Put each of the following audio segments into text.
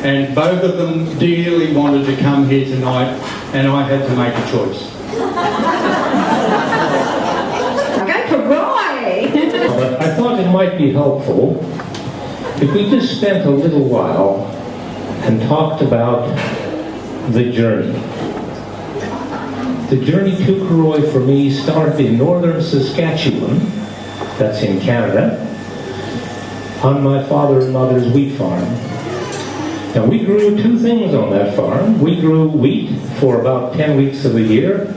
and both of them dearly wanted to come here tonight, and I had to make a choice. Okay, Cooroy! But I thought it might be helpful if we just spent a little while and talked about the journey. The journey to Cooroy for me started in northern Saskatchewan, that's in Canada, on my father and mother's wheat farm. Now we grew two things on that farm. We grew wheat for about 10 weeks of the year,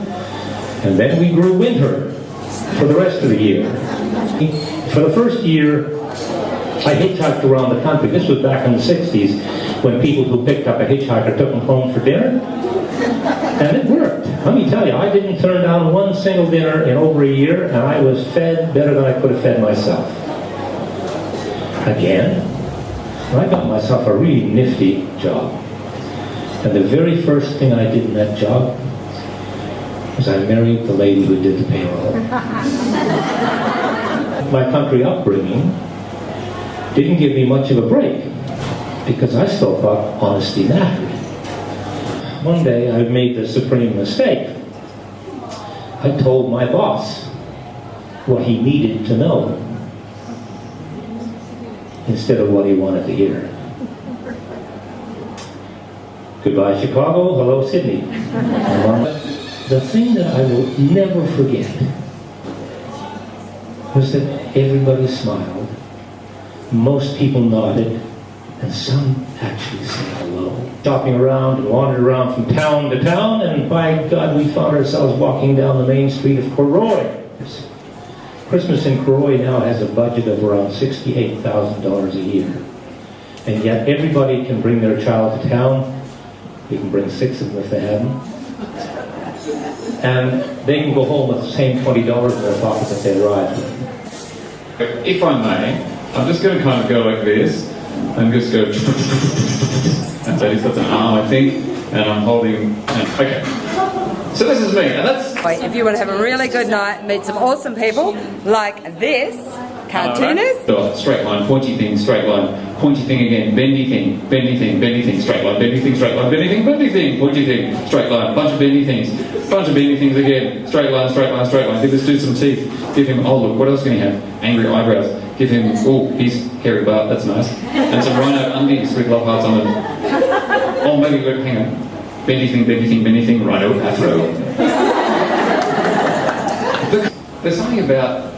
and then we grew winter for the rest of the year. For the first year, I hitchhiked around the country. This was back in the 60s, when people who picked up a hitchhiker took them home for dinner. And it worked. Let me tell you, I didn't turn down one single dinner in over a year, and I was fed better than I could have fed myself. Again, I got myself a really nifty job. And the very first thing I did in that job was I married the lady who did the payroll. My country upbringing didn't give me much of a break, because I still thought honesty mattered. One day I made the supreme mistake. I told my boss what he needed to know instead of what he wanted to hear. Goodbye Chicago, hello Sydney. The thing that I will never forget was that everybody smiled, most people nodded, and some actually said hello. Shopping around and wandered around from town to town, and by God, we found ourselves walking down the main street of Cooroy. Christmas in Cooroy now has a budget of around $68,000 a year. And yet everybody can bring their child to town. You can bring 6 of them if they have them. And they can go home with the same $20 in their pocket that they arrived with. If I may, I'm just going to kind of go like this. I'm just going to... and so that's an arm, I think. And I'm holding... okay. So this is me, and that's... If you want to have a really good night, meet some awesome people like this cartoonist. Straight line, pointy thing, straight line, pointy thing again, bendy thing, straight line, bendy thing, straight line, bendy thing, pointy thing, straight line, bunch of bendy things again, straight line, straight line, straight line. Give this dude some teeth. Give him, oh look, what else can he have? Angry eyebrows. Give him, oh, he's hairy butt, that's nice. And some rhino undies with love hearts on them. Oh, maybe, look, hang on. Bendy thing, rhino afro. There's something about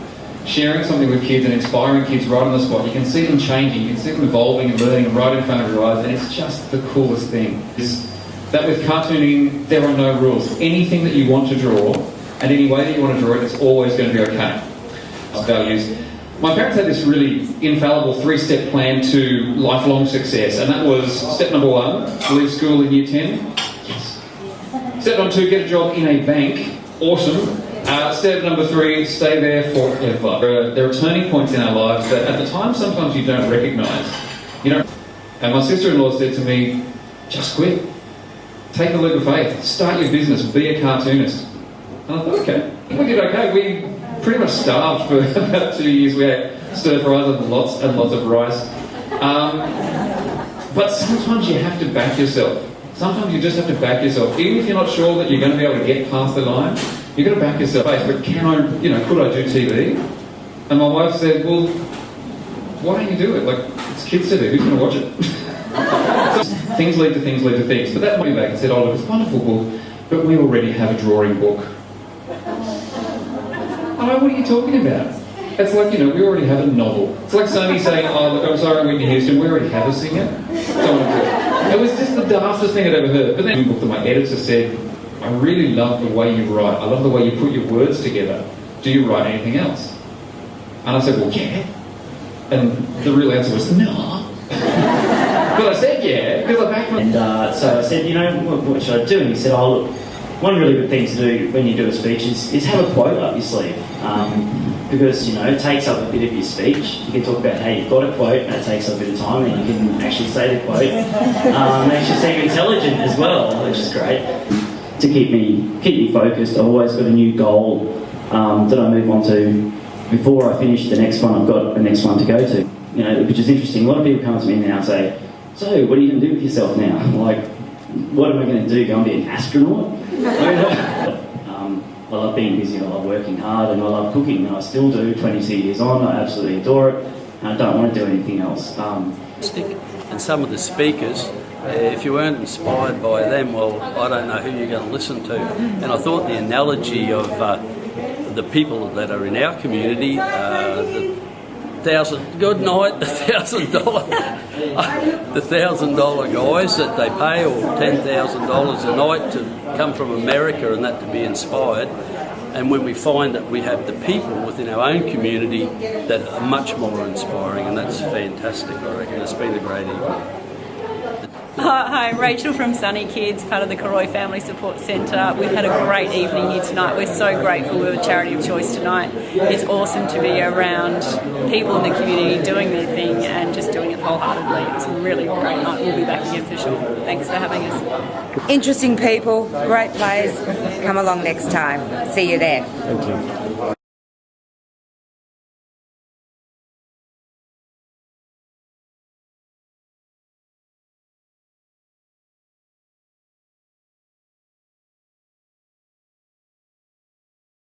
sharing something with kids and inspiring kids right on the spot. You can see them changing, you can see them evolving and learning right in front of your eyes, and it's just the coolest thing. Is that with cartooning, there are no rules. Anything that you want to draw, and any way that you want to draw it, it's always going to be okay. Values. My parents had this really infallible 3-step plan to lifelong success, and that was step number 1, leave school in year 10. Yes. Step number 2, get a job in a bank. Awesome. Step number 3, stay there forever. There are turning points in our lives that at the time sometimes you don't recognise. You know, and my sister-in-law said to me, just quit. Take a leap of faith. Start your business. Be a cartoonist. And I thought, okay. We did okay. We pretty much starved for about 2 years. We had stir fries and lots of rice. But sometimes you have to back yourself. Sometimes you just have to back yourself. Even if you're not sure that you're going to be able to get past the line, you've got to back yourself. But could I do TV? And my wife said, well, why don't you do it? Like, it's kids to do. Who's going to watch it? So things lead to things lead to things. But that went back and said, oh, look, it's a wonderful book, but we already have a drawing book. Oh, what are you talking about? It's like, we already have a novel. It's like somebody saying, oh, look, I'm sorry, Whitney Houston, we already have a singer. It was just the daftest thing I'd ever heard. But then book that my editor said, I really love the way you write. I love the way you put your words together. Do you write anything else? And I said, well, yeah. And the real answer was, no. But I said, yeah, because I backed my... And so I said, what should I do? And he said, oh, look, one really good thing to do when you do a speech is have a quote up your sleeve. Because, it takes up a bit of your speech. You can talk about how you've got a quote, and that takes up a bit of time, and you can actually say the quote. Makes you seem intelligent as well, which is great. To keep me focused, I've always got a new goal that I move on to. Before I finish the next one, I've got the next one to go to. Which is interesting. A lot of people come to me now and say, so what are you going to do with yourself now? Like, what am I going to do? Go and be an astronaut? I love being busy, I love working hard, and I love cooking, and I still do. 22 years on, I absolutely adore it, and I don't want to do anything else. And some of the speakers, if you weren't inspired by them, well, I don't know who you're going to listen to. And I thought the analogy of the people that are in our community, the $1,000 guys that they pay, or $10,000 a night to come from America and that to be inspired. And when we find that we have the people within our own community that are much more inspiring, and that's fantastic, I reckon. It's been a great evening. Hi, Rachel from Sunny Kids, part of the Cooroy Family Support Centre. We've had a great evening here tonight. We're so grateful we're a charity of choice tonight. It's awesome to be around people in the community doing their thing and just doing it wholeheartedly. It's a really great night. We'll be back again for sure. Thanks for having us. Interesting people, great place. Come along next time. See you there. Thank you.